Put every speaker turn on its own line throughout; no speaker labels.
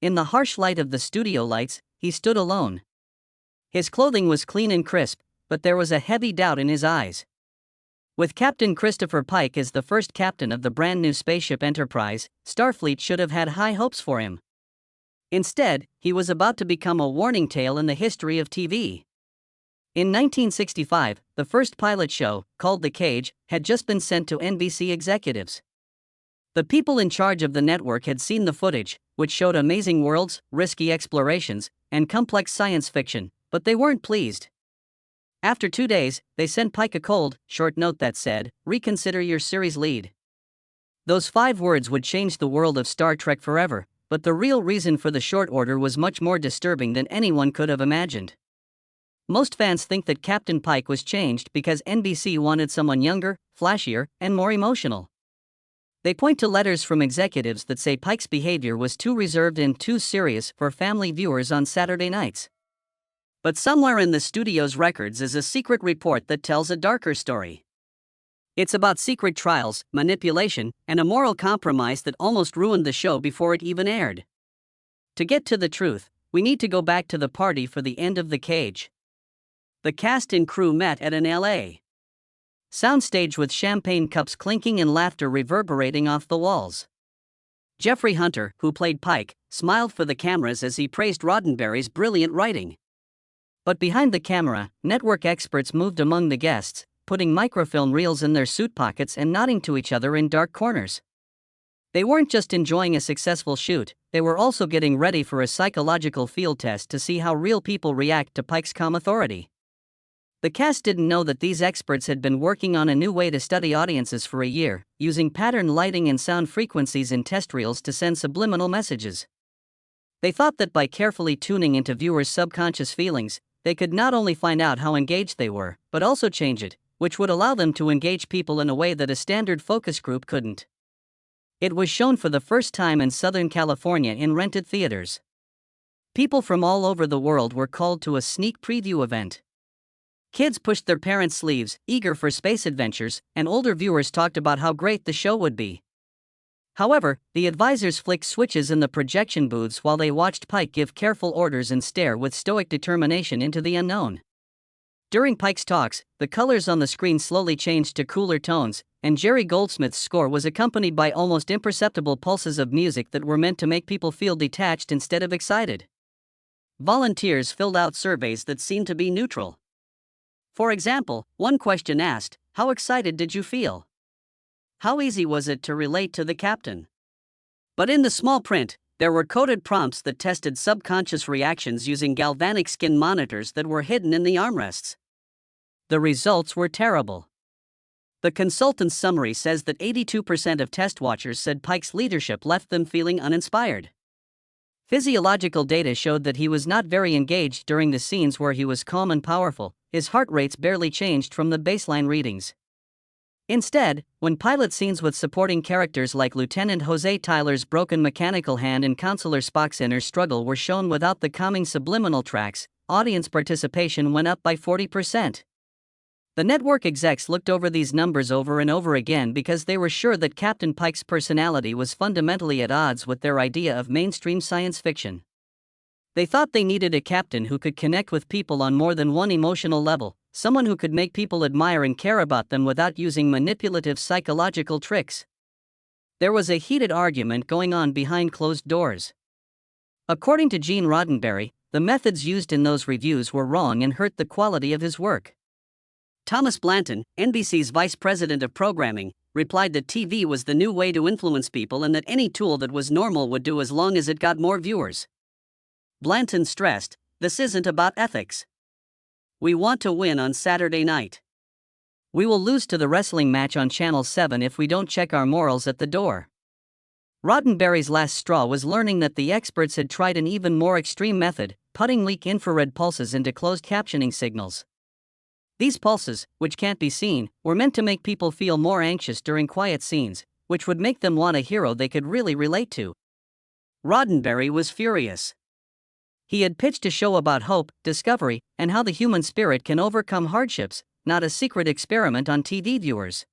In the harsh light of the studio lights, he stood alone. His clothing was clean and crisp, but there was a heavy doubt in his eyes. With Captain Christopher Pike as the first captain of the brand new spaceship Enterprise, Starfleet should have had high hopes for him. Instead, he was about to become a warning tale in the history of TV. In 1965, the first pilot show, called The Cage, had just been sent to NBC executives. The people in charge of the network had seen the footage, which showed amazing worlds, risky explorations, and complex science fiction, but they weren't pleased. After 2 days, they sent Pike a cold, short note that said, "Reconsider your series lead." Those 5 words would change the world of Star Trek forever, but the real reason for the short order was much more disturbing than anyone could have imagined. Most fans think that Captain Pike was changed because NBC wanted someone younger, flashier, and more emotional. They point to letters from executives that say Pike's behavior was too reserved and too serious for family viewers on Saturday nights. But somewhere in the studio's records is a secret report that tells a darker story. It's about secret trials, manipulation, and a moral compromise that almost ruined the show before it even aired. To get to the truth, we need to go back to the party for the end of The Cage. The cast and crew met at an L.A. soundstage with champagne cups clinking and laughter reverberating off the walls. Jeffrey Hunter, who played Pike, smiled for the cameras as he praised Roddenberry's brilliant writing. But behind the camera, network experts moved among the guests, putting microfilm reels in their suit pockets and nodding to each other in dark corners. They weren't just enjoying a successful shoot, they were also getting ready for a psychological field test to see how real people react to Pike's calm authority. The cast didn't know that these experts had been working on a new way to study audiences for a year, using pattern lighting and sound frequencies in test reels to send subliminal messages. They thought that by carefully tuning into viewers' subconscious feelings, they could not only find out how engaged they were, but also change it, which would allow them to engage people in a way that a standard focus group couldn't. It was shown for the first time in Southern California in rented theaters. People from all over the world were called to a sneak preview event. Kids pushed their parents' sleeves, eager for space adventures, and older viewers talked about how great the show would be. However, the advisors flicked switches in the projection booths while they watched Pike give careful orders and stare with stoic determination into the unknown. During Pike's talks, the colors on the screen slowly changed to cooler tones, and Jerry Goldsmith's score was accompanied by almost imperceptible pulses of music that were meant to make people feel detached instead of excited. Volunteers filled out surveys that seemed to be neutral. For example, one question asked, "How excited did you feel? How easy was it to relate to the captain?" But in the small print, there were coded prompts that tested subconscious reactions using galvanic skin monitors that were hidden in the armrests. The results were terrible. The consultant's summary says that 82% of test watchers said Pike's leadership left them feeling uninspired. Physiological data showed that he was not very engaged during the scenes where he was calm and powerful. His heart rates barely changed from the baseline readings. Instead, when pilot scenes with supporting characters like Lieutenant Jose Tyler's broken mechanical hand and Counselor Spock's inner struggle were shown without the calming subliminal tracks, audience participation went up by 40%. The network execs looked over these numbers over and over again because they were sure that Captain Pike's personality was fundamentally at odds with their idea of mainstream science fiction. They thought they needed a captain who could connect with people on more than one emotional level, someone who could make people admire and care about them without using manipulative psychological tricks. There was a heated argument going on behind closed doors. According to Gene Roddenberry, the methods used in those reviews were wrong and hurt the quality of his work. Thomas Blanton, NBC's vice president of programming, replied that TV was the new way to influence people and that any tool that was normal would do as long as it got more viewers. Blanton stressed, "This isn't about ethics. We want to win on Saturday night. We will lose to the wrestling match on Channel 7 if we don't check our morals at the door." Roddenberry's last straw was learning that the experts had tried an even more extreme method, putting weak infrared pulses into closed captioning signals. These pulses, which can't be seen, were meant to make people feel more anxious during quiet scenes, which would make them want a hero they could really relate to. Roddenberry was furious. He had pitched a show about hope, discovery, and how the human spirit can overcome hardships, not a secret experiment on TV viewers.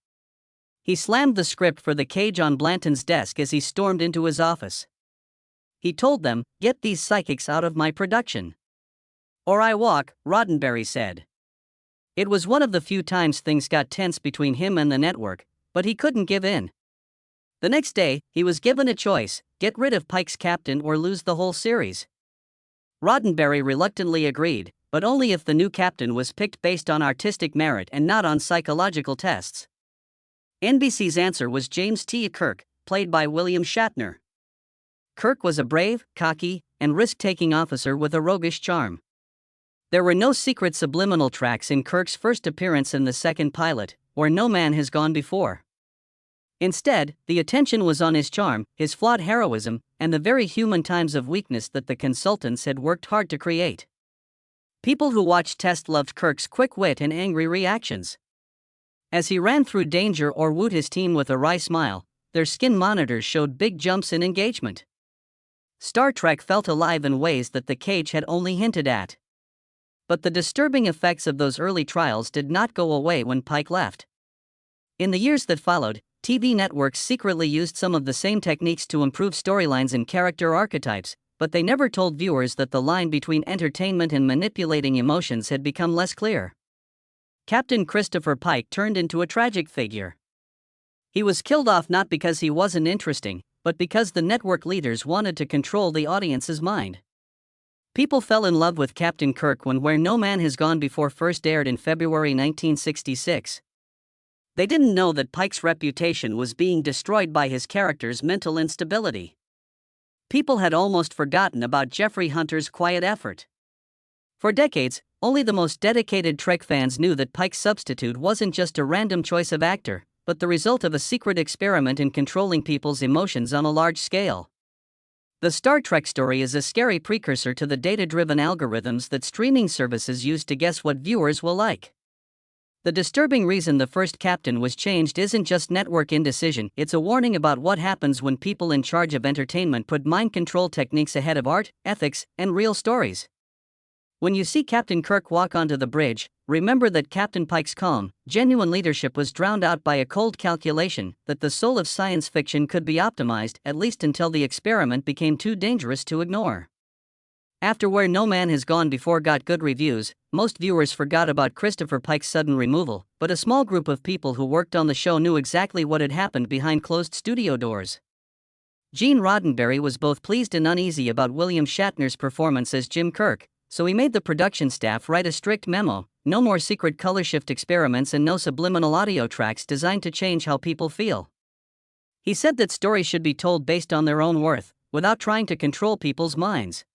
He slammed the script for The Cage on Blanton's desk as he stormed into his office. He told them, "Get these psychics out of my production, or I walk," Roddenberry said. It was one of the few times things got tense between him and the network, but he couldn't give in. The next day, he was given a choice: get rid of Pike's captain or lose the whole series. Roddenberry reluctantly agreed, but only if the new captain was picked based on artistic merit and not on psychological tests. NBC's answer was James T. Kirk, played by William Shatner. Kirk was a brave, cocky, and risk-taking officer with a roguish charm. There were no secret subliminal tracks in Kirk's first appearance in the second pilot, Where No Man Has Gone Before. Instead, the attention was on his charm, his flawed heroism, and the very human times of weakness that the consultants had worked hard to create. People who watched Test loved Kirk's quick wit and angry reactions. As he ran through danger or wooed his team with a wry smile, their skin monitors showed big jumps in engagement. Star Trek felt alive in ways that the cage had only hinted at. But the disturbing effects of those early trials did not go away when Pike left. In the years that followed, TV networks secretly used some of the same techniques to improve storylines and character archetypes, but they never told viewers that the line between entertainment and manipulating emotions had become less clear. Captain Christopher Pike turned into a tragic figure. He was killed off not because he wasn't interesting, but because the network leaders wanted to control the audience's mind. People fell in love with Captain Kirk when Where No Man Has Gone Before first aired in February 1966. They didn't know that Pike's reputation was being destroyed by his character's mental instability. People had almost forgotten about Jeffrey Hunter's quiet effort. For decades, only the most dedicated Trek fans knew that Pike's substitute wasn't just a random choice of actor, but the result of a secret experiment in controlling people's emotions on a large scale. The Star Trek story is a scary precursor to the data-driven algorithms that streaming services use to guess what viewers will like. The disturbing reason the first captain was changed isn't just network indecision, it's a warning about what happens when people in charge of entertainment put mind control techniques ahead of art, ethics, and real stories. When you see Captain Kirk walk onto the bridge, remember that Captain Pike's calm, genuine leadership was drowned out by a cold calculation that the soul of science fiction could be optimized, at least until the experiment became too dangerous to ignore. After Where No Man Has Gone Before got good reviews, most viewers forgot about Christopher Pike's sudden removal, but a small group of people who worked on the show knew exactly what had happened behind closed studio doors. Gene Roddenberry was both pleased and uneasy about William Shatner's performance as Jim Kirk, so he made the production staff write a strict memo: no more secret color shift experiments and no subliminal audio tracks designed to change how people feel. He said that stories should be told based on their own worth, without trying to control people's minds.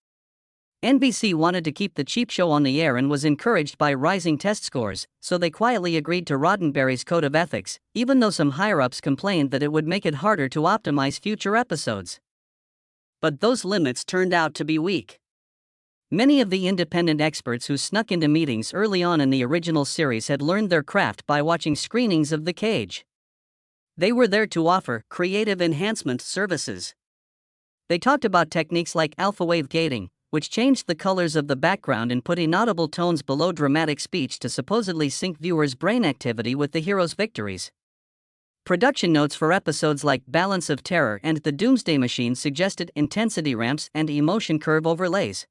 NBC wanted to keep the cheap show on the air and was encouraged by rising test scores, so they quietly agreed to Roddenberry's code of ethics, even though some higher-ups complained that it would make it harder to optimize future episodes. But those limits turned out to be weak. Many of the independent experts who snuck into meetings early on in the original series had learned their craft by watching screenings of The Cage. They were there to offer creative enhancement services. They talked about techniques like alpha wave gating, which changed the colors of the background and put inaudible tones below dramatic speech to supposedly sync viewers' brain activity with the hero's victories. Production notes for episodes like Balance of Terror and The Doomsday Machine suggested intensity ramps and emotion curve overlays.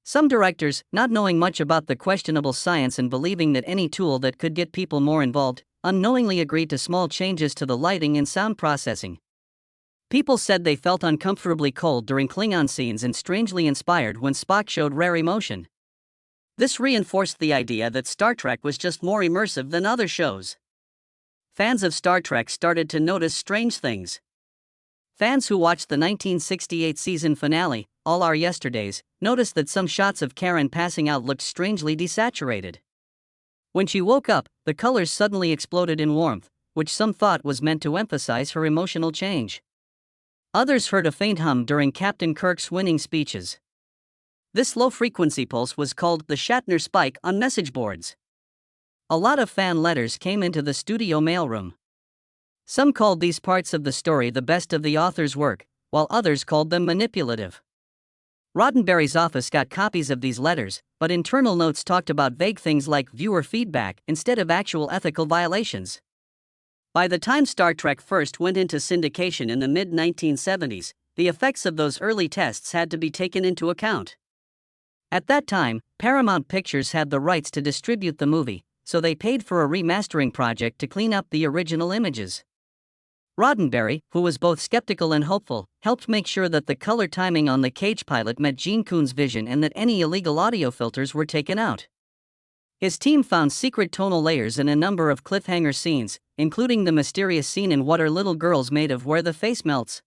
Some directors, not knowing much about the questionable science and believing that any tool that could get people more involved, unknowingly agreed to small changes to the lighting and sound processing. People said they felt uncomfortably cold during Klingon scenes and strangely inspired when Spock showed rare emotion. This reinforced the idea that Star Trek was just more immersive than other shows. Fans of Star Trek started to notice strange things. Fans who watched the 1968 season finale, All Our Yesterdays, noticed that some shots of Karen passing out looked strangely desaturated. When she woke up, the colors suddenly exploded in warmth, which some thought was meant to emphasize her emotional change. Others heard a faint hum during Captain Kirk's winning speeches. This low-frequency pulse was called the Shatner spike on message boards. A lot of fan letters came into the studio mailroom. Some called these parts of the story the best of the author's work, while others called them manipulative. Roddenberry's office got copies of these letters, but internal notes talked about vague things like viewer feedback instead of actual ethical violations. By the time Star Trek first went into syndication in the mid-1970s, the effects of those early tests had to be taken into account. At that time, Paramount Pictures had the rights to distribute the movie, so they paid for a remastering project to clean up the original images. Roddenberry, who was both skeptical and hopeful, helped make sure that the color timing on the Cage pilot met Gene Coon's vision and that any illegal audio filters were taken out. His team found secret tonal layers in a number of cliffhanger scenes, including the mysterious scene in What Are Little Girls Made Of where the face melts.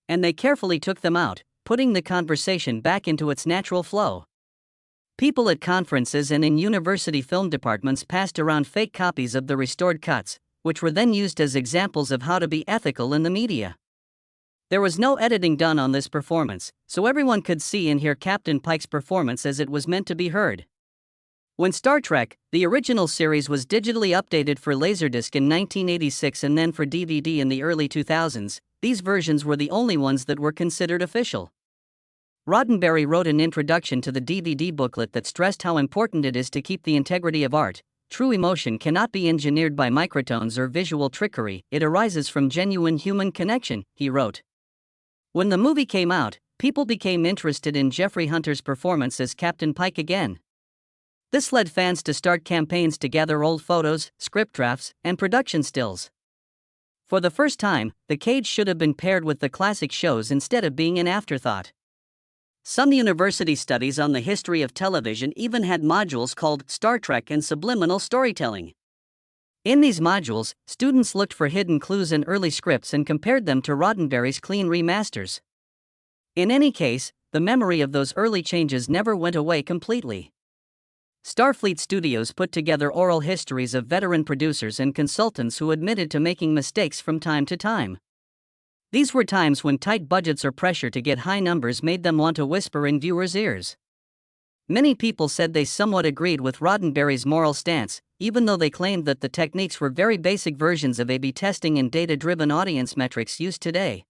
And they carefully took them out, putting the conversation back into its natural flow. People at conferences and in university film departments passed around fake copies of the restored cuts, which were then used as examples of how to be ethical in the media. There was no editing done on this performance, so everyone could see and hear Captain Pike's performance as it was meant to be heard. When Star Trek, the original series, was digitally updated for Laserdisc in 1986 and then for DVD in the early 2000s, these versions were the only ones that were considered official. Roddenberry wrote an introduction to the DVD booklet that stressed how important it is to keep the integrity of art. True emotion cannot be engineered by microtones or visual trickery, it arises from genuine human connection, he wrote. When the movie came out, people became interested in Jeffrey Hunter's performance as Captain Pike again. This led fans to start campaigns to gather old photos, script drafts, and production stills. For the first time, The Cage should have been paired with the classic shows instead of being an afterthought. Some university studies on the history of television even had modules called Star Trek and Subliminal Storytelling. In these modules, students looked for hidden clues in early scripts and compared them to Roddenberry's clean remasters. In any case, the memory of those early changes never went away completely. Starfleet Studios put together oral histories of veteran producers and consultants who admitted to making mistakes from time to time. These were times when tight budgets or pressure to get high numbers made them want to whisper in viewers' ears. Many people said they somewhat agreed with Roddenberry's moral stance, even though they claimed that the techniques were very basic versions of A/B testing and data-driven audience metrics used today.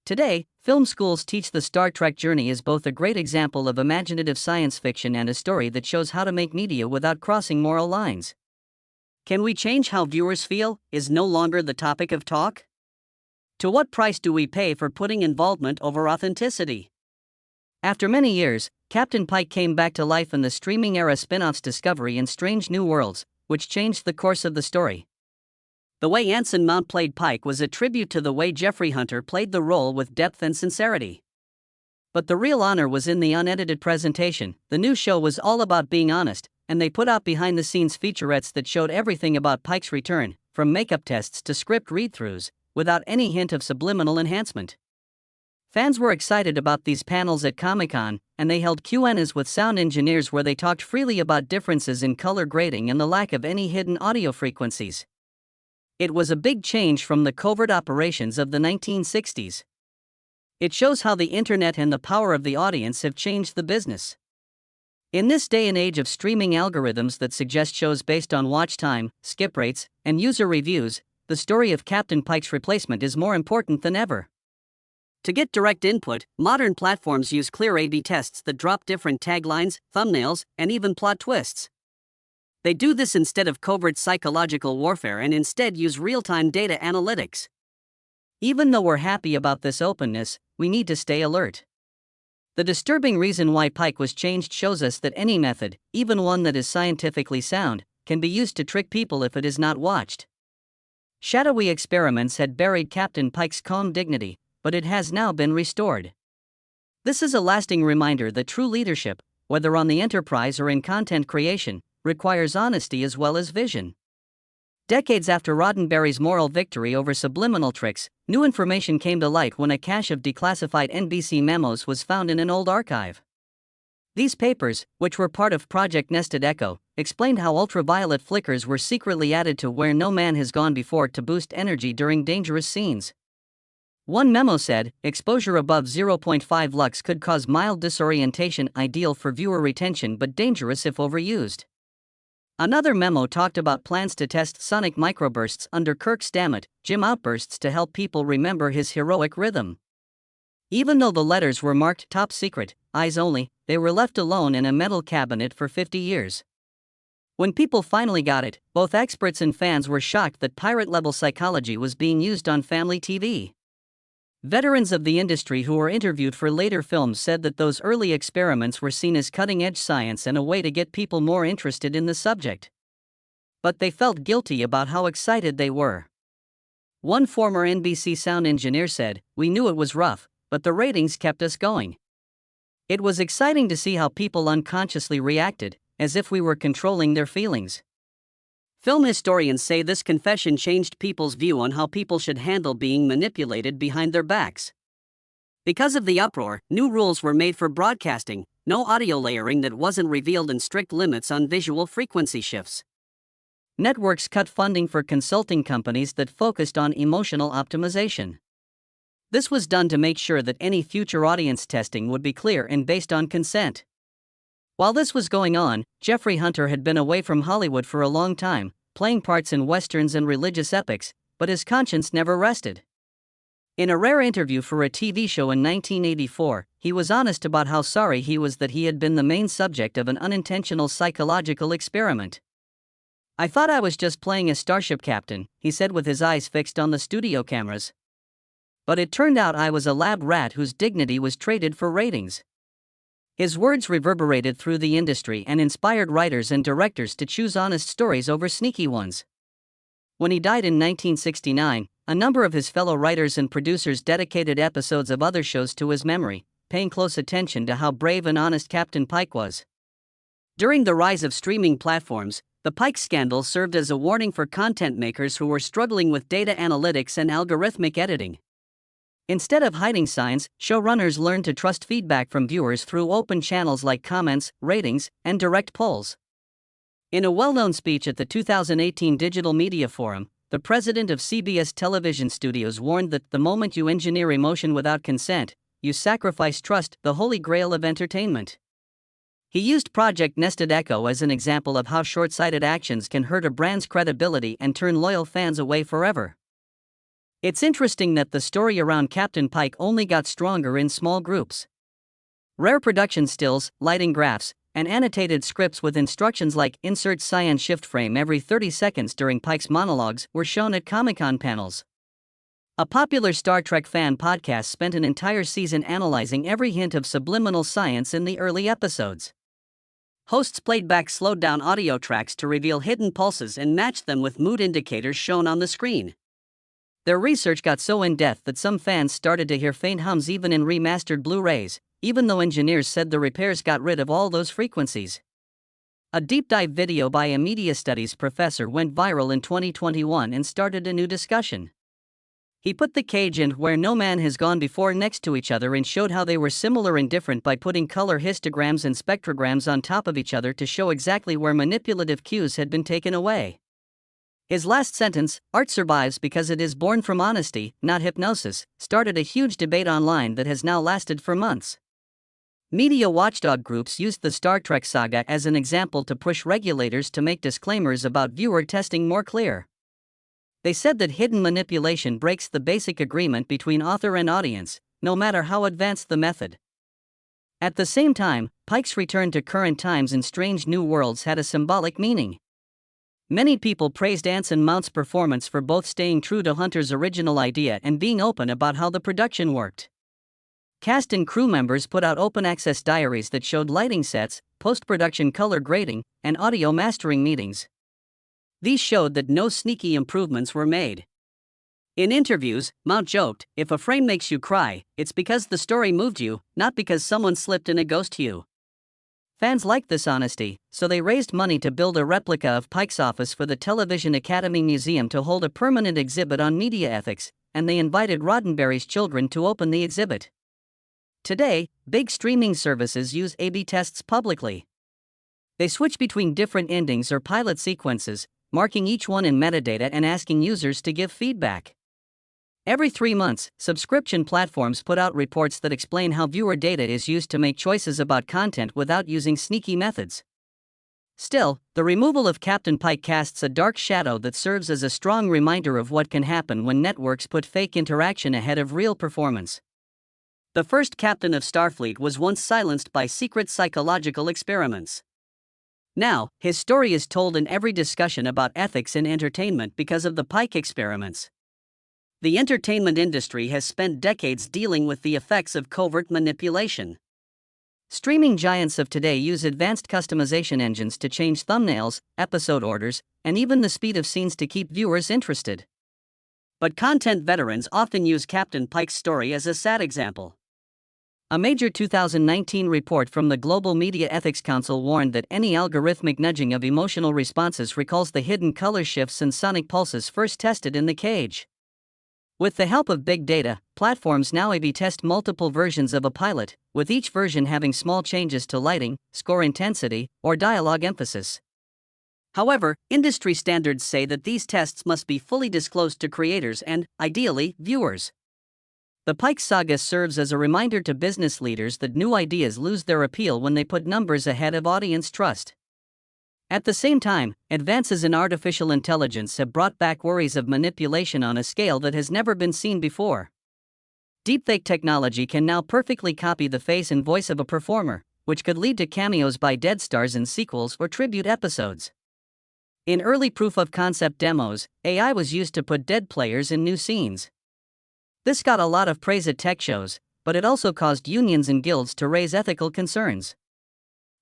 Today, film schools teach the Star Trek journey as both a great example of imaginative science fiction and a story that shows how to make media without crossing moral lines. Can we change how viewers feel? Is no longer the topic of talk. To what price do we pay for putting involvement over authenticity? After many years, Captain Pike came back to life in the streaming era spin-offs Discovery and Strange New Worlds, which changed the course of the story. The way Anson Mount played Pike was a tribute to the way Jeffrey Hunter played the role with depth and sincerity. But the real honor was in the unedited presentation. The new show was all about being honest, and they put out behind-the-scenes featurettes that showed everything about Pike's return, from makeup tests to script read-throughs, without any hint of subliminal enhancement. Fans were excited about these panels at Comic-Con, and they held Q&As with sound engineers where they talked freely about differences in color grading and the lack of any hidden audio frequencies. It was a big change from the covert operations of the 1960s. It shows how the internet and the power of the audience have changed the business. In this day and age of streaming algorithms that suggest shows based on watch time, skip rates, and user reviews, the story of Captain Pike's replacement is more important than ever. To get direct input, modern platforms use clear A/B tests that drop different taglines, thumbnails, and even plot twists. They do this instead of covert psychological warfare and instead use real-time data analytics. Even though we're happy about this openness, we need to stay alert. The disturbing reason why Pike was changed shows us that any method, even one that is scientifically sound, can be used to trick people if it is not watched. Shadowy experiments had buried Captain Pike's calm dignity, but it has now been restored. This is a lasting reminder that true leadership, whether on the Enterprise or in content creation, requires honesty as well as vision. Decades after Roddenberry's moral victory over subliminal tricks, new information came to light when a cache of declassified NBC memos was found in an old archive. These papers, which were part of Project Nested Echo, explained how ultraviolet flickers were secretly added to Where No Man Has Gone Before to boost energy during dangerous scenes. One memo said, exposure above 0.5 lux could cause mild disorientation, ideal for viewer retention but dangerous if overused. Another memo talked about plans to test sonic microbursts under Kirk's Dammit, Jim outbursts to help people remember his heroic rhythm. Even though the letters were marked top secret, eyes only, they were left alone in a metal cabinet for 50 years. When people finally got it, both experts and fans were shocked that pirate-level psychology was being used on family TV. Veterans of the industry who were interviewed for later films said that those early experiments were seen as cutting-edge science and a way to get people more interested in the subject. But they felt guilty about how excited they were. One former NBC sound engineer said, "We knew it was rough, but the ratings kept us going. It was exciting to see how people unconsciously reacted, as if we were controlling their feelings." Film historians say this confession changed people's view on how people should handle being manipulated behind their backs. Because of the uproar, new rules were made for broadcasting: no audio layering that wasn't revealed and strict limits on visual frequency shifts. Networks cut funding for consulting companies that focused on emotional optimization. This was done to make sure that any future audience testing would be clear and based on consent. While this was going on, Jeffrey Hunter had been away from Hollywood for a long time, playing parts in westerns and religious epics, but his conscience never rested. In a rare interview for a TV show in 1984, he was honest about how sorry he was that he had been the main subject of an unintentional psychological experiment. "I thought I was just playing a starship captain," he said with his eyes fixed on the studio cameras. "But it turned out I was a lab rat whose dignity was traded for ratings." His words reverberated through the industry and inspired writers and directors to choose honest stories over sneaky ones. When he died in 1969, a number of his fellow writers and producers dedicated episodes of other shows to his memory, paying close attention to how brave and honest Captain Pike was. During the rise of streaming platforms, the Pike scandal served as a warning for content makers who were struggling with data analytics and algorithmic editing. Instead of hiding signs, showrunners learned to trust feedback from viewers through open channels like comments, ratings, and direct polls. In a well-known speech at the 2018 Digital Media Forum, the president of CBS Television Studios warned that the moment you engineer emotion without consent, you sacrifice trust, the holy grail of entertainment. He used Project Nested Echo as an example of how short-sighted actions can hurt a brand's credibility and turn loyal fans away forever. It's interesting that the story around Captain Pike only got stronger in small groups. Rare production stills, lighting graphs, and annotated scripts with instructions like "insert cyan shift frame every 30 seconds" during Pike's monologues were shown at Comic-Con panels. A popular Star Trek fan podcast spent an entire season analyzing every hint of subliminal science in the early episodes. Hosts played back slowed-down audio tracks to reveal hidden pulses and matched them with mood indicators shown on the screen. Their research got so in-depth that some fans started to hear faint hums even in remastered Blu-rays, even though engineers said the repairs got rid of all those frequencies. A deep-dive video by a media studies professor went viral in 2021 and started a new discussion. He put the cage and "Where No Man Has Gone Before" next to each other and showed how they were similar and different by putting color histograms and spectrograms on top of each other to show exactly where manipulative cues had been taken away. His last sentence, "Art survives because it is born from honesty, not hypnosis," started a huge debate online that has now lasted for months. Media watchdog groups used the Star Trek saga as an example to push regulators to make disclaimers about viewer testing more clear. They said that hidden manipulation breaks the basic agreement between author and audience, no matter how advanced the method. At the same time, Pike's return to current times in Strange New Worlds had a symbolic meaning. Many people praised Anson Mount's performance for both staying true to Hunter's original idea and being open about how the production worked. Cast and crew members put out open-access diaries that showed lighting sets, post-production color grading, and audio mastering meetings. These showed that no sneaky improvements were made. In interviews, Mount joked, "If a frame makes you cry, it's because the story moved you, not because someone slipped in a ghost hue." Fans liked this honesty, so they raised money to build a replica of Pike's office for the Television Academy Museum to hold a permanent exhibit on media ethics, and they invited Roddenberry's children to open the exhibit. Today, big streaming services use A/B tests publicly. They switch between different endings or pilot sequences, marking each one in metadata and asking users to give feedback. Every 3 months, subscription platforms put out reports that explain how viewer data is used to make choices about content without using sneaky methods. Still, the removal of Captain Pike casts a dark shadow that serves as a strong reminder of what can happen when networks put fake interaction ahead of real performance. The first captain of Starfleet was once silenced by secret psychological experiments. Now, his story is told in every discussion about ethics in entertainment because of the Pike experiments. The entertainment industry has spent decades dealing with the effects of covert manipulation. Streaming giants of today use advanced customization engines to change thumbnails, episode orders, and even the speed of scenes to keep viewers interested. But content veterans often use Captain Pike's story as a sad example. A major 2019 report from the Global Media Ethics Council warned that any algorithmic nudging of emotional responses recalls the hidden color shifts and sonic pulses first tested in the cage. With the help of big data, platforms now A/B test multiple versions of a pilot, with each version having small changes to lighting, score intensity, or dialogue emphasis. However, industry standards say that these tests must be fully disclosed to creators and, ideally, viewers. The Pike saga serves as a reminder to business leaders that new ideas lose their appeal when they put numbers ahead of audience trust. At the same time, advances in artificial intelligence have brought back worries of manipulation on a scale that has never been seen before. Deepfake technology can now perfectly copy the face and voice of a performer, which could lead to cameos by dead stars in sequels or tribute episodes. In early proof-of-concept demos, AI was used to put dead players in new scenes. This got a lot of praise at tech shows, but it also caused unions and guilds to raise ethical concerns.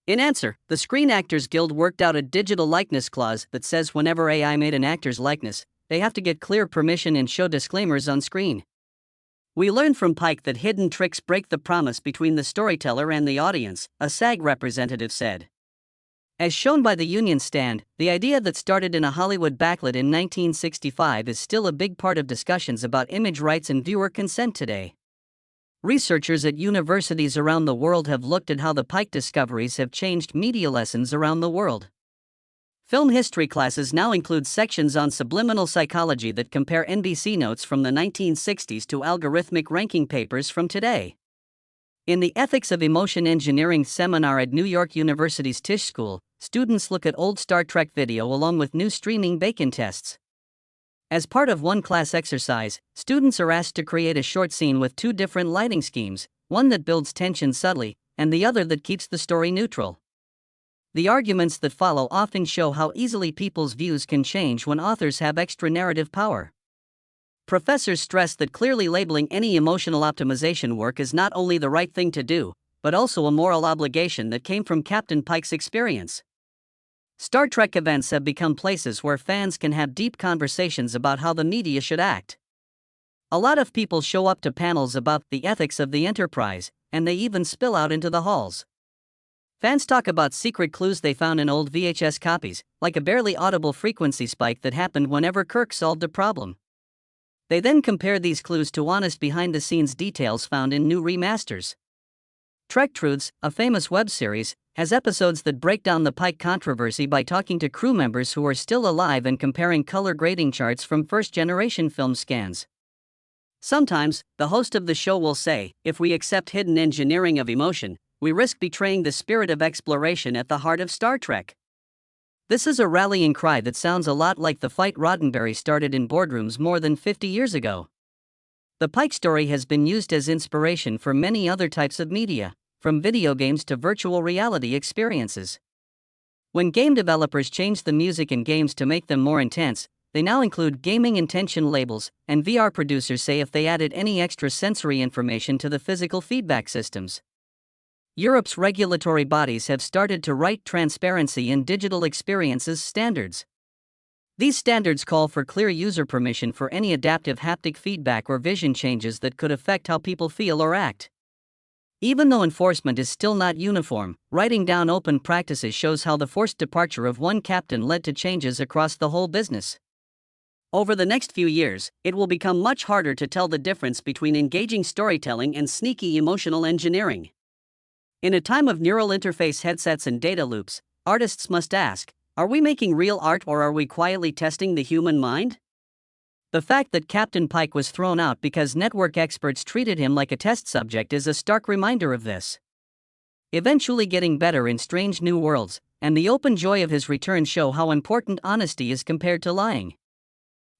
In answer, the Screen Actors Guild worked out a digital likeness clause that says whenever AI made an actor's likeness, they have to get clear permission and show disclaimers on screen. We learned from Pike that hidden tricks break the promise between the storyteller and the audience, a SAG representative said. As shown by the union stand, the idea that started in a Hollywood backlit in 1965 is still a big part of discussions about image rights and viewer consent today. Researchers at universities around the world have looked at how the Pike discoveries have changed media lessons around the world. Film history classes now include sections on subliminal psychology that compare NBC notes from the 1960s to algorithmic ranking papers from today. In the Ethics of Emotion Engineering seminar at New York University's Tisch School, students look at old Star Trek video along with new streaming bacon tests. As part of one class exercise, students are asked to create a short scene with two different lighting schemes, one that builds tension subtly, and the other that keeps the story neutral. The arguments that follow often show how easily people's views can change when authors have extra narrative power. Professors stress that clearly labeling any emotional optimization work is not only the right thing to do, but also a moral obligation that came from Captain Pike's experience. Star Trek events have become places where fans can have deep conversations about how the media should act. A lot of people show up to panels about the ethics of the Enterprise, and they even spill out into the halls. Fans talk about secret clues they found in old VHS copies, like a barely audible frequency spike that happened whenever Kirk solved a problem. They then compare these clues to honest behind-the-scenes details found in new remasters. Trek Truths, a famous web series, has episodes that break down the Pike controversy by talking to crew members who are still alive and comparing color grading charts from first-generation film scans. Sometimes, the host of the show will say, if we accept hidden engineering of emotion, we risk betraying the spirit of exploration at the heart of Star Trek. This is a rallying cry that sounds a lot like the fight Roddenberry started in boardrooms more than 50 years ago. The Pike story has been used as inspiration for many other types of media, from video games to virtual reality experiences. When game developers change the music in games to make them more intense, they now include gaming intention labels, and VR producers say if they added any extra sensory information to the physical feedback systems. Europe's regulatory bodies have started to write transparency in digital experiences standards. These standards call for clear user permission for any adaptive haptic feedback or vision changes that could affect how people feel or act. Even though enforcement is still not uniform, writing down open practices shows how the forced departure of one captain led to changes across the whole business. Over the next few years, it will become much harder to tell the difference between engaging storytelling and sneaky emotional engineering. In a time of neural interface headsets and data loops, artists must ask, are we making real art or are we quietly testing the human mind? The fact that Captain Pike was thrown out because network experts treated him like a test subject is a stark reminder of this. Eventually getting better in Strange New Worlds, and the open joy of his return show how important honesty is compared to lying.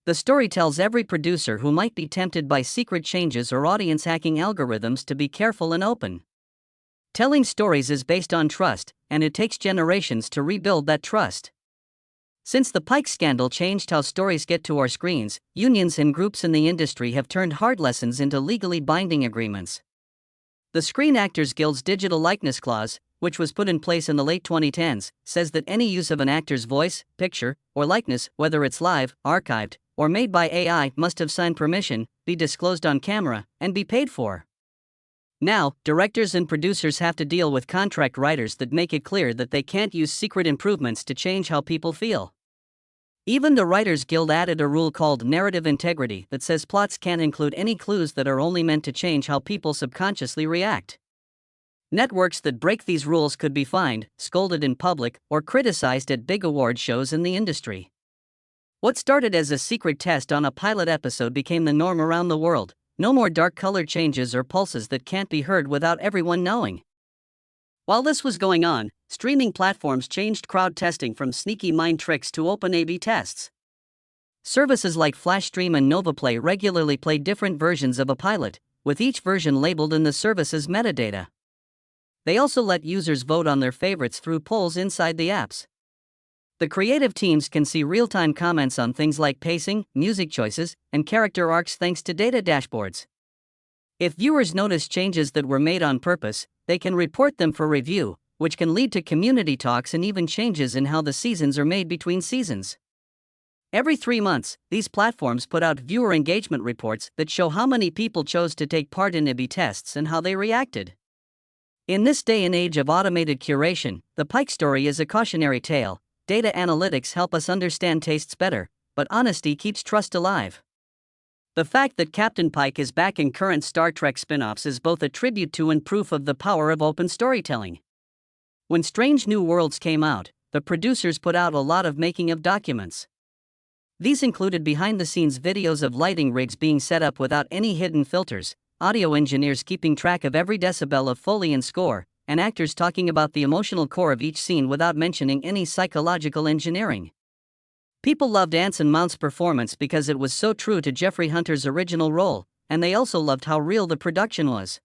The story tells every producer who might be tempted by secret changes or audience hacking algorithms to be careful and open. Telling stories is based on trust, and it takes generations to rebuild that trust. Since the Pike scandal changed how stories get to our screens, unions and groups in the industry have turned hard lessons into legally binding agreements. The Screen Actors Guild's Digital Likeness Clause, which was put in place in the late 2010s, says that any use of an actor's voice, picture, or likeness, whether it's live, archived, or made by AI, must have signed permission, be disclosed on camera, and be paid for. Now, directors and producers have to deal with contract writers that make it clear that they can't use secret improvements to change how people feel. Even the Writers Guild added a rule called narrative integrity that says plots can't include any clues that are only meant to change how people subconsciously react. Networks that break these rules could be fined, scolded in public, or criticized at big award shows in the industry. What started as a secret test on a pilot episode became the norm around the world. No more dark color changes or pulses that can't be heard without everyone knowing. While this was going on, streaming platforms changed crowd testing from sneaky mind tricks to open A/B tests. Services like FlashStream and NovaPlay regularly play different versions of a pilot, with each version labeled in the service's metadata. They also let users vote on their favorites through polls inside the apps. The creative teams can see real-time comments on things like pacing, music choices, and character arcs thanks to data dashboards. If viewers notice changes that were made on purpose, they can report them for review, which can lead to community talks and even changes in how the seasons are made between seasons. Every 3 months, these platforms put out viewer engagement reports that show how many people chose to take part in A/B tests and how they reacted. In this day and age of automated curation, the Pike story is a cautionary tale. Data analytics help us understand tastes better, but honesty keeps trust alive. The fact that Captain Pike is back in current Star Trek spin-offs is both a tribute to and proof of the power of open storytelling. When Strange New Worlds came out, the producers put out a lot of making-of documents. These included behind-the-scenes videos of lighting rigs being set up without any hidden filters, audio engineers keeping track of every decibel of Foley and score, and actors talking about the emotional core of each scene without mentioning any psychological engineering. People loved Anson Mount's performance because it was so true to Jeffrey Hunter's original role, and they also loved how real the production was.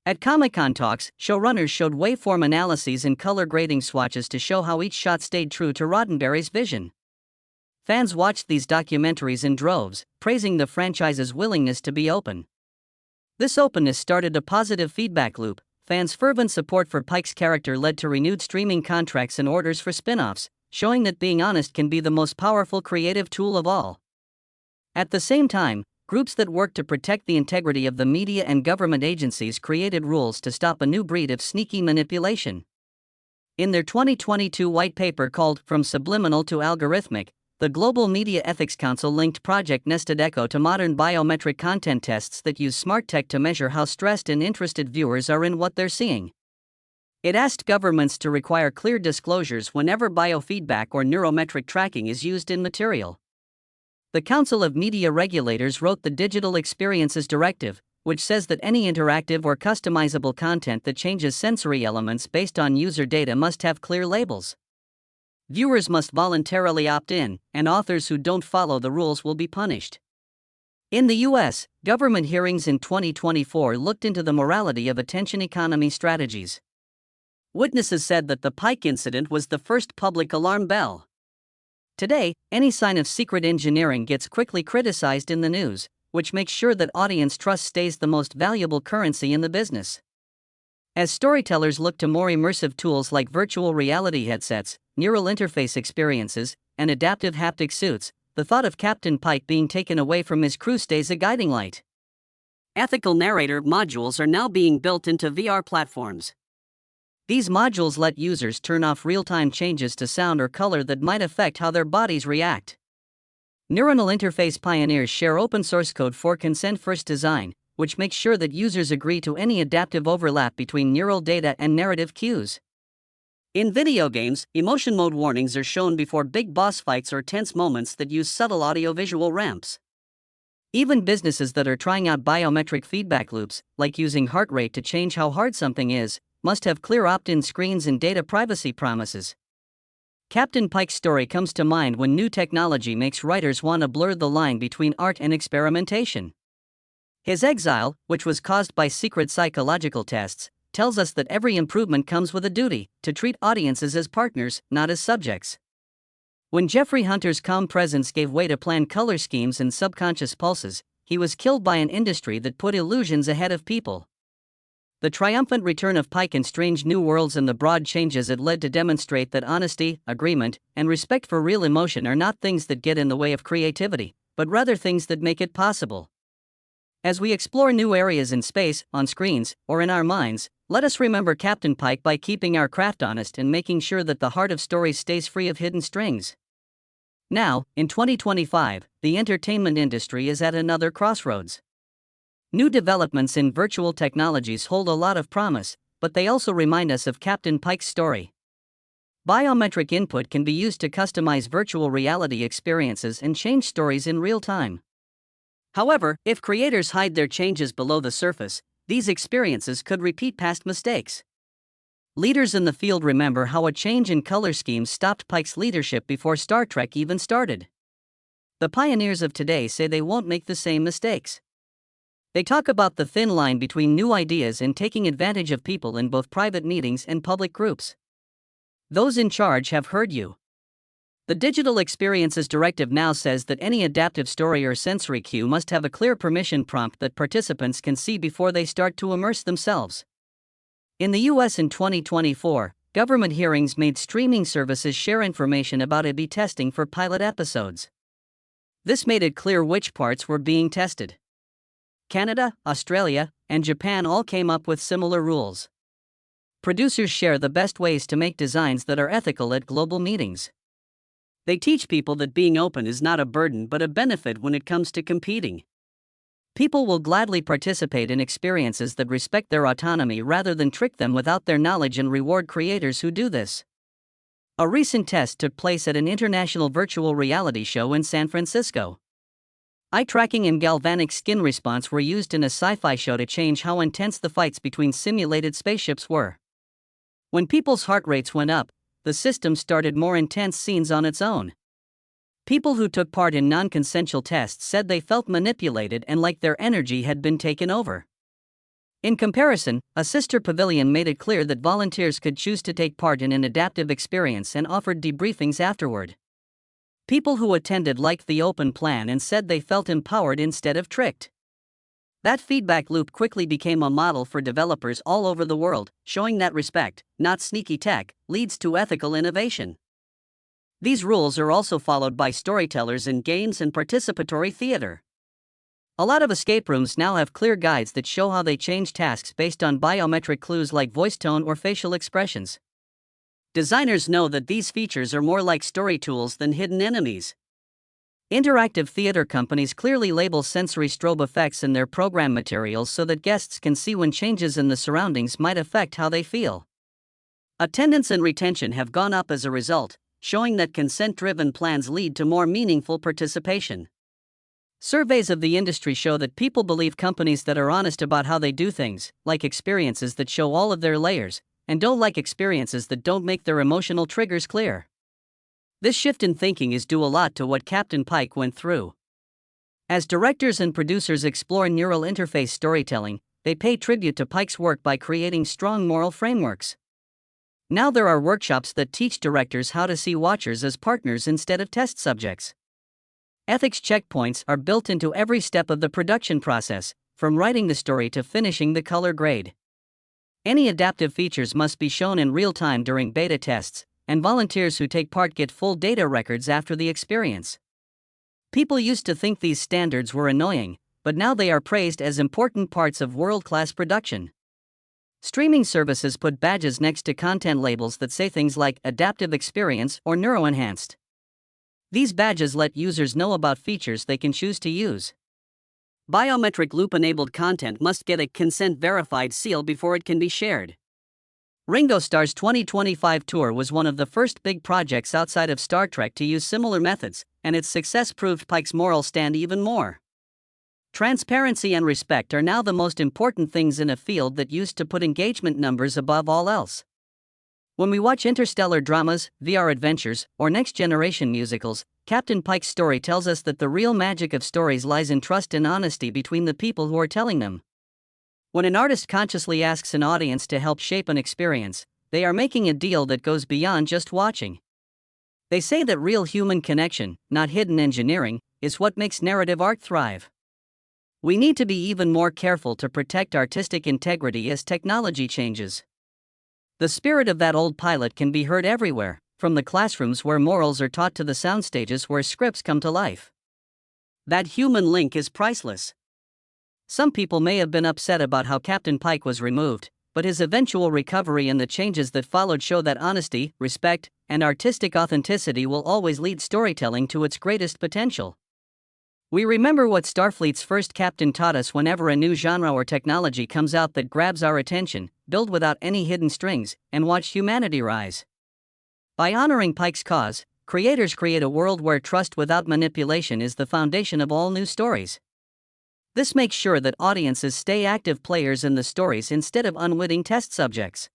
At Comic-Con talks, showrunners showed waveform analyses and color grading swatches to show how each shot stayed true to Roddenberry's vision. Fans watched these documentaries in droves, praising the franchise's willingness to be open. This openness started a positive feedback loop. Fans' fervent support for Pike's character led to renewed streaming contracts and orders for spin-offs, showing that being honest can be the most powerful creative tool of all. At the same time, groups that work to protect the integrity of the media and government agencies created rules to stop a new breed of sneaky manipulation. In their 2022 white paper called From Subliminal to Algorithmic, the Global Media Ethics Council linked Project Nested Echo to modern biometric content tests that use smart tech to measure how stressed and interested viewers are in what they're seeing. It asked governments to require clear disclosures whenever biofeedback or neurometric tracking is used in material. The Council of Media Regulators wrote the Digital Experiences Directive, which says that any interactive or customizable content that changes sensory elements based on user data must have clear labels. Viewers must voluntarily opt in, and authors who don't follow the rules will be punished. In the US, government hearings in 2024 looked into the morality of attention economy strategies. Witnesses said that the Pike incident was the first public alarm bell. Today, any sign of secret engineering gets quickly criticized in the news, which makes sure that audience trust stays the most valuable currency in the business. As storytellers look to more immersive tools like virtual reality headsets, neural interface experiences, and adaptive haptic suits, the thought of Captain Pike being taken away from his crew stays a guiding light. Ethical narrator modules are now being built into VR platforms. These modules let users turn off real-time changes to sound or color that might affect how their bodies react. Neuronal interface pioneers share open source code for consent-first design, which makes sure that users agree to any adaptive overlap between neural data and narrative cues. In video games, emotion mode warnings are shown before big boss fights or tense moments that use subtle audio-visual ramps. Even businesses that are trying out biometric feedback loops, like using heart rate to change how hard something is, must have clear opt-in screens and data privacy promises. Captain Pike's story comes to mind when new technology makes writers want to blur the line between art and experimentation. His exile, which was caused by secret psychological tests, tells us that every improvement comes with a duty to treat audiences as partners, not as subjects. When Jeffrey Hunter's calm presence gave way to planned color schemes and subconscious pulses, he was killed by an industry that put illusions ahead of people. The triumphant return of Pike in Strange New Worlds and the broad changes it led to demonstrate that honesty, agreement, and respect for real emotion are not things that get in the way of creativity, but rather things that make it possible. As we explore new areas in space, on screens, or in our minds, let us remember Captain Pike by keeping our craft honest and making sure that the heart of stories stays free of hidden strings. Now, in 2025, the entertainment industry is at another crossroads. New developments in virtual technologies hold a lot of promise, but they also remind us of Captain Pike's story. Biometric input can be used to customize virtual reality experiences and change stories in real time. However, if creators hide their changes below the surface, these experiences could repeat past mistakes. Leaders in the field remember how a change in color schemes stopped Pike's leadership before Star Trek even started. The pioneers of today say they won't make the same mistakes. They talk about the thin line between new ideas and taking advantage of people in both private meetings and public groups. Those in charge have heard you. The Digital Experiences Directive now says that any adaptive story or sensory cue must have a clear permission prompt that participants can see before they start to immerse themselves. In the US in 2024, government hearings made streaming services share information about A/B testing for pilot episodes. This made it clear which parts were being tested. Canada, Australia, and Japan all came up with similar rules. Producers share the best ways to make designs that are ethical at global meetings. They teach people that being open is not a burden but a benefit when it comes to competing. People will gladly participate in experiences that respect their autonomy rather than trick them without their knowledge and reward creators who do this. A recent test took place at an international virtual reality show in San Francisco. Eye tracking and galvanic skin response were used in a sci-fi show to change how intense the fights between simulated spaceships were. When people's heart rates went up, the system started more intense scenes on its own. People who took part in non-consensual tests said they felt manipulated and like their energy had been taken over. In comparison, a sister pavilion made it clear that volunteers could choose to take part in an adaptive experience and offered debriefings afterward. People who attended liked the open plan and said they felt empowered instead of tricked. That feedback loop quickly became a model for developers all over the world, showing that respect, not sneaky tech, leads to ethical innovation. These rules are also followed by storytellers in games and participatory theater. A lot of escape rooms now have clear guides that show how they change tasks based on biometric clues like voice tone or facial expressions. Designers know that these features are more like story tools than hidden enemies. Interactive theater companies clearly label sensory strobe effects in their program materials so that guests can see when changes in the surroundings might affect how they feel. Attendance and retention have gone up as a result, showing that consent-driven plans lead to more meaningful participation. Surveys of the industry show that people believe companies that are honest about how they do things, like experiences that show all of their layers, and don't like experiences that don't make their emotional triggers clear. This shift in thinking is due a lot to what Captain Pike went through. As directors and producers explore neural interface storytelling, they pay tribute to Pike's work by creating strong moral frameworks. Now there are workshops that teach directors how to see watchers as partners instead of test subjects. Ethics checkpoints are built into every step of the production process, from writing the story to finishing the color grade. Any adaptive features must be shown in real time during beta tests, and volunteers who take part get full data records after the experience. People used to think these standards were annoying, but now they are praised as important parts of world-class production. Streaming services put badges next to content labels that say things like adaptive experience or neuroenhanced. These badges let users know about features they can choose to use. Biometric loop-enabled content must get a consent-verified seal before it can be shared. Ringo Starr's 2025 tour was one of the first big projects outside of Star Trek to use similar methods, and its success proved Pike's moral stand even more. Transparency and respect are now the most important things in a field that used to put engagement numbers above all else. When we watch interstellar dramas, VR adventures, or next-generation musicals, Captain Pike's story tells us that the real magic of stories lies in trust and honesty between the people who are telling them. When an artist consciously asks an audience to help shape an experience, they are making a deal that goes beyond just watching. They say that real human connection, not hidden engineering, is what makes narrative art thrive. We need to be even more careful to protect artistic integrity as technology changes. The spirit of that old pilot can be heard everywhere, from the classrooms where morals are taught to the soundstages where scripts come to life. That human link is priceless. Some people may have been upset about how Captain Pike was removed, but his eventual recovery and the changes that followed show that honesty, respect, and artistic authenticity will always lead storytelling to its greatest potential. We remember what Starfleet's first captain taught us: whenever a new genre or technology comes out that grabs our attention, build without any hidden strings, and watch humanity rise. By honoring Pike's cause, creators create a world where trust without manipulation is the foundation of all new stories. This makes sure that audiences stay active players in the stories instead of unwitting test subjects.